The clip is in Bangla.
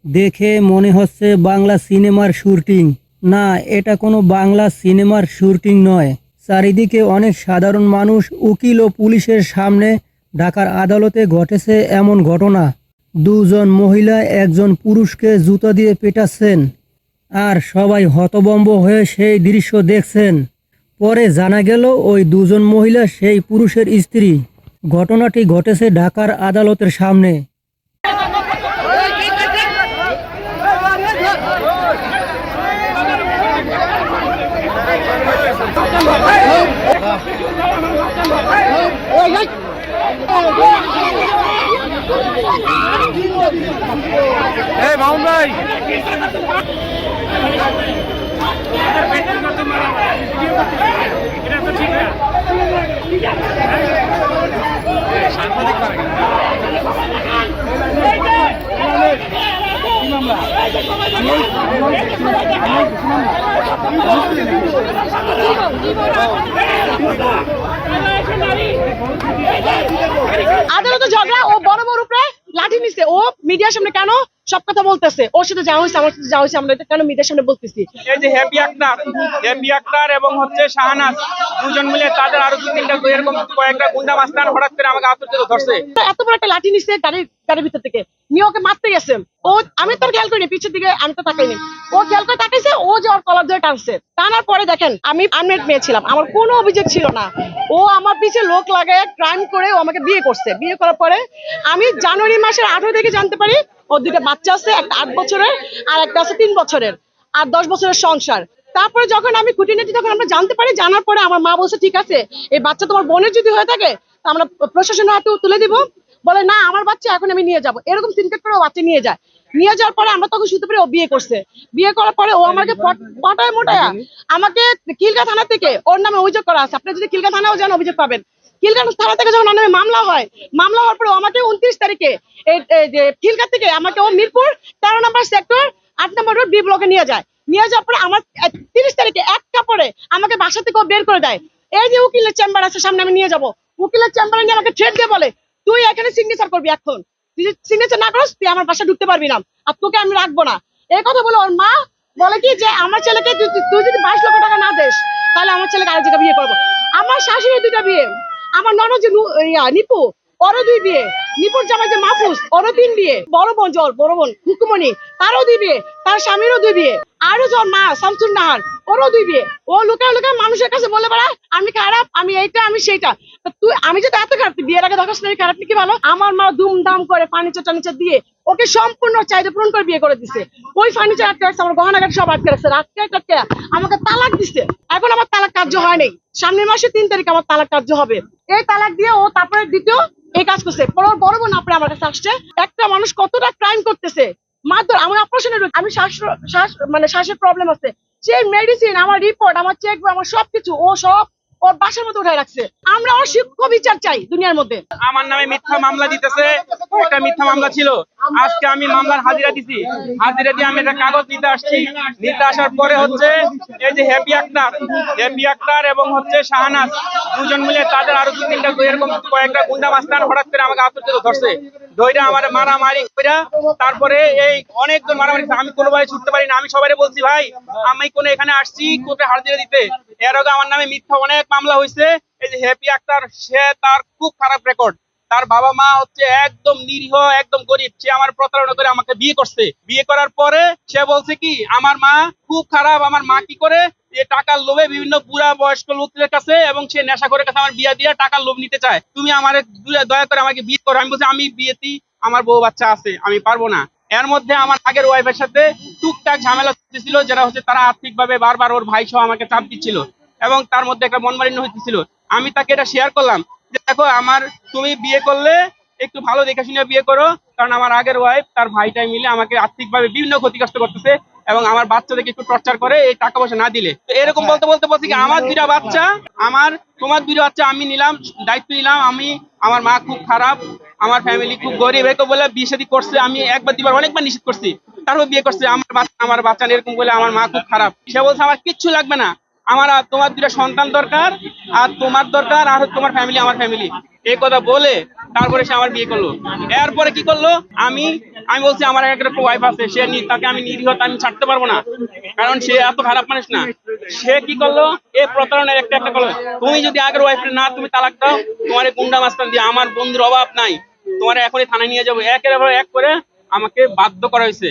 দেখে মনে হচ্ছে বাংলা সিনেমার শুটিং। না, এটা কোনো বাংলা সিনেমার শুটিং নয়। চারিদিকে অনেক সাধারণ মানুষ, উকিল ও পুলিশের সামনে ঢাকার আদালতে ঘটেছে এমন ঘটনা। দুজন মহিলা একজন পুরুষকে জুতা দিয়ে পেটাচ্ছেন, আর সবাই হতভম্ব হয়ে সেই দৃশ্য দেখছেন। পরে জানা গেল ওই দুজন মহিলা সেই পুরুষের স্ত্রী। ঘটনাটি ঘটেছে ঢাকার আদালতের সামনে। এই মামুন ভাই আদালতে ঝগড়া, ও বড় বড় উপরে লাঠি নিছে, ও মিডিয়ার সামনে কেন সব কথা বলতেছে? ওর সাথে যাওয়া হয়েছে, আমার সাথে যাওয়া হয়েছে, আমরা এটা কেন মিডিয়ার সামনে বলতেছি? এই যে হ্যাপি আক্তার এবং হচ্ছে শাহানাজ দুজন মিলে তাদের আরো দু তিনটা এরকম কয়েকটা গুন্ডা মাস্তান হঠাৎ করে আমাকে আতঙ্কিত ধরছে। এত বড় একটা লাঠি নিছে গাড়ির ভিতর থেকে নিয়ে ওকে মারতে গেছে। ও আমি তোর খেয়াল করিনি, পিছের দিকে আমি তো তাকাইনি, ও খেয়াল করে তাকাইছে, ও যে ওর কলার ধরে টানছে। টানার পরে দেখেন আমি আনমেরিড মেয়ে ছিলাম, আমার কোনো অভিযোগ ছিল না। ও আমার পিছে লোক লাগায় ক্রাইম করে ও আমাকে বিয়ে করছে। বিয়ে করার পরে আমি জানুয়ারি মাসের 18 থেকে জানতে পারি ওর দুইটা বাচ্চা আছে, একটা 8 বছরের আর একটা আছে 3 বছরের, আর 10 বছরের সংসার। তারপরে যখন আমি খুঁটিনাটি তখন আমরা জানতে পারি, জানার পরে আমার মা বলছে ঠিক আছে, এই বাচ্চা তোমার বোনের যদি হয়ে থাকে আমরা প্রশাসনের হাতে তুলে দিব। বলে না, আমার বাচ্চা এখন আমি নিয়ে যাব, এরকম সিনকেট করে ও বাচ্চা নিয়ে যায়। নিয়ে যাওয়ার পরে আমরা তখন শুনতে পারি ও বিয়ে করছে। বিয়ে করার পরে ও আমাকে পটায় মোটায়া আমাকে কিলকা থানা থেকে ওর নামে অভিযোগ করা আছে। আপনি যদি কিলকা থানাও যান অভিযোগ পাবেন। কিলকা থানা থেকে যখন ওর নামে মামলা হয়, মামলা হওয়ার পরে আমাকে 29 তারিখে কিলকা থেকে আমাকে ও মিরপুর 13 নম্বর সেক্টর 8 নম্বর রোড বি ব্লকে নিয়ে যায়। নিয়ে যাওয়ার পরে আমার 30 তারিখে এক কাপড়ে আমাকে বাসা থেকে ও বের করে দেয়। এই যে উকিলের চেম্বার আছে সামনে, আমি নিয়ে যাব। উকিলের চেম্বারে নিয়ে আমাকে থ্রেট দিয়ে বলে তুই এখানে সিগনেচার করবি, এখন তুই সিগনেচার না করিস তুই আমার বাসা ঢুকতে পারবি না, আর তোকে আমি রাখবো না। এই কথা বলে ওর মা বলে কি যে আমার ছেলেকে তুই যদি 22 লক্ষ টাকা না দেস তাহলে আমার ছেলেকে আরেক জায়গায় বিয়ে করবো। আমার শাশুড়ি 2টা বিয়ে, আমার ননদ যে নিপু ওরও 2 বিয়ে, নিপুর জামাই যে মাহফুজ ওরও 3 বিয়ে, বড় বোন হুকুমনি তারও 2 বিয়ে, তার স্বামীরও 2 বিয়ে, আরো যখন মা শামসুন নাহার ওরও 2 বিয়ে। ও লুকায় লুকায় মানুষের কাছে বলে বেড়ায় আমি খারাপ, আমি এইটা, আমি সেইটা। তুই আমি যদি এত খারাপ, তুই বিয়ের আগে দেখাস না খারাপ কি ভালো? আমার মা ধুমধাম করে ফার্নিচার টার্নিচার দিয়ে ওকে সম্পূর্ণ চাহিদা পূরণ করে বিয়ে করে দিছে। ওই ফার্নিচার আটকে রাখছে, আমার গহনাঘাট সব আটকে রাখছে, আটকে আমাকে তালাক দিছে। এখন আমার তালাক কার্য হয় নাই, সামনের মাসে 3 তারিখ আমার তালাক কার্য হবে। এই তালাক দিয়ে ও তারপরে দ্বিতীয় এই কাজ করছে। বড় বোন আপনি আমার কাছে আসছে, একটা মানুষ কতটা ক্রাইম করতেছে। মাত্র আমার অপারেশনের আমি শ্বাসের প্রবলেম আছে, সেই মেডিসিন, আমার রিপোর্ট, আমার চেক, আমার সবকিছু ও সব ওর বাসার মধ্যে উঠায় রাখছে। আমরা ওর শিক্ষা বিচার চাই দুনিয়ার মধ্যে। আমার নামে মিথ্যা মামলা দিতেছে, একটা মিথ্যা মামলা ছিল, আজকে আমি মামলার হাজিরা দিছি, হাজিরা দিয়ে আমি একটা কাগজ নিতে আসছি। নিতে আসার পরে হচ্ছে এই যে হ্যাপি আক্তার এবং হচ্ছে শাহানাজ দুজন মিলে তাদের আরো দু তিনটা এরকম কয়েকটা গুন্ডা মাস্তান হঠাৎ করে আমাকে আতঙ্কিত ধরছে। ধইরা আমার মারামারি কইরা তারপরে এই অনেকজন মারামারি, আমি কোনোভাবে ছুটতে পারি না। আমি সবাই বলছি ভাই আমি কোনো এখানে আসছি কোর্টে হাজিরা দিতে, এর আগে আমার নামে মিথ্যা অনেক মামলা হয়েছে। এই যে হ্যাপি আক্তার, সে তার খুব খারাপ রেকর্ড, তার বাবা মা হচ্ছে একদম নিরীহ, একদম গরিব, সে আমার প্রতারণা করে আমাকে বিয়ে করছে। বিয়ে করার পরে সে বলছে কি আমার মা খুব খারাপ, আমার মা কি করে যে টাকার লোভে বিভিন্ন বুড়া বয়স্ক লোকদের কাছে এবং সে নেশা করে কাছে আমার বিয়ে দিয়ে টাকার লোভ নিতে চায়, তুমি আমার দয়া করে আমাকে বিয়ে করো। আমি বলছি আমি বিয়েতে আমার বউ বাচ্চা আছে, আমি পারবো না। এর মধ্যে আমার আগের ওয়াইফের সাথে টুকটাক ঝামেলা চলতেছিল, যেটা হচ্ছে তারা আর্থিকভাবে বারবার ওর ভাই সহ আমাকে চাপ দিচ্ছিল এবং তার মধ্যে একটা মনমালিন্য হইতেছিল। আমি তাকে এটা শেয়ার করলাম যে দেখো আমার, তুমি বিয়ে করলে একটু ভালো দেখে শুনে বিয়ে করো, কারণ আমার আগের ওয়াইফ তার ভাইটাই মিলে আমাকে আর্থিকভাবে বিভিন্ন ক্ষতিগ্রস্ত করতেছে এবং আমার বাচ্চাদেরকে একটু টর্চার করে এই টাকা পয়সা না দিলে। তো এরকম বলতে বলতে বলছি কি আমার 2টা বাচ্চা, তোমার 2টা বাচ্চা আমি নিলাম, দায়িত্ব নিলাম। আমার মা খুব খারাপ, আমার ফ্যামিলি খুব গরিব, এই তো বলে বিয়ে শাদী করছে। আমি একবার 2বার অনেকবার নিষেধ করছি, তারপর বিয়ে করছে। আমার বাচ্চা এরকম বলে আমার মা খুব খারাপ। সে বলছে আমার কিচ্ছু লাগবে না, আমার আর তোমার 2টা সন্তান দরকার, আর তোমার দরকার, আর তোমার ফ্যামিলি আমার ফ্যামিলি। এই কথা বলে তারপরে সে আমার বিয়ে করলো। এরপরে কি করলো, আমি আমি বলছি আমার একটা ওয়াইফ আছে, তাকে আমি নিরীহতা আমি ছাড়তে পারবো না, কারণ সে এত খারাপ মানুষ না। সে কি করলো, এই প্রতারণার একটা করলো, তুমি যদি আগের ওয়াইফের না তুমি তালাক দাও, তোমার গুন্ডা মাস্তান দিয়ে আমার বন্ধুর অভাব নাই, তোমার এখনই থানায় নিয়ে যাবো, একের পর এক করে আমাকে বাধ্য করা হয়েছে।